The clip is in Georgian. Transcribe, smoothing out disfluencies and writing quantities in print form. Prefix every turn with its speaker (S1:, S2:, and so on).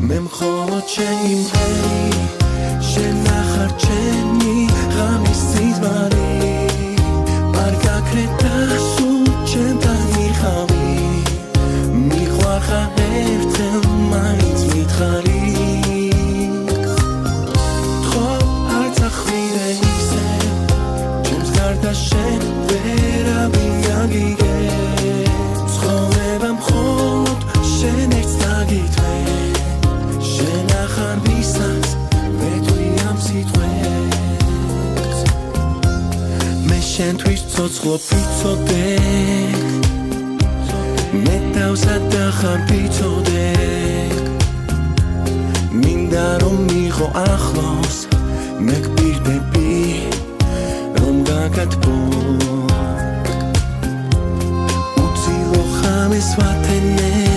S1: მე მხოლოდ შენი მღერი შენ ახარ ჩემი ღამის სიზმარი არ გაქრეთა სულ ჩემთან მიხავი მიყვარხარ ერთხელ მაინც მითხარი და შენ ვერავინ გაგიგე ცხოვრება მხოლოდ შენ ერთს დაგითხრე შენ ახარ ვისაც ვეთქვი ამ სიტყვებს მე შენთვის ცოცხლობ ვიცოდე მე დავსად ახარ ვიცოდე მინდა რომ მიღო ახლოს მე გპირდები Ucilo james vatené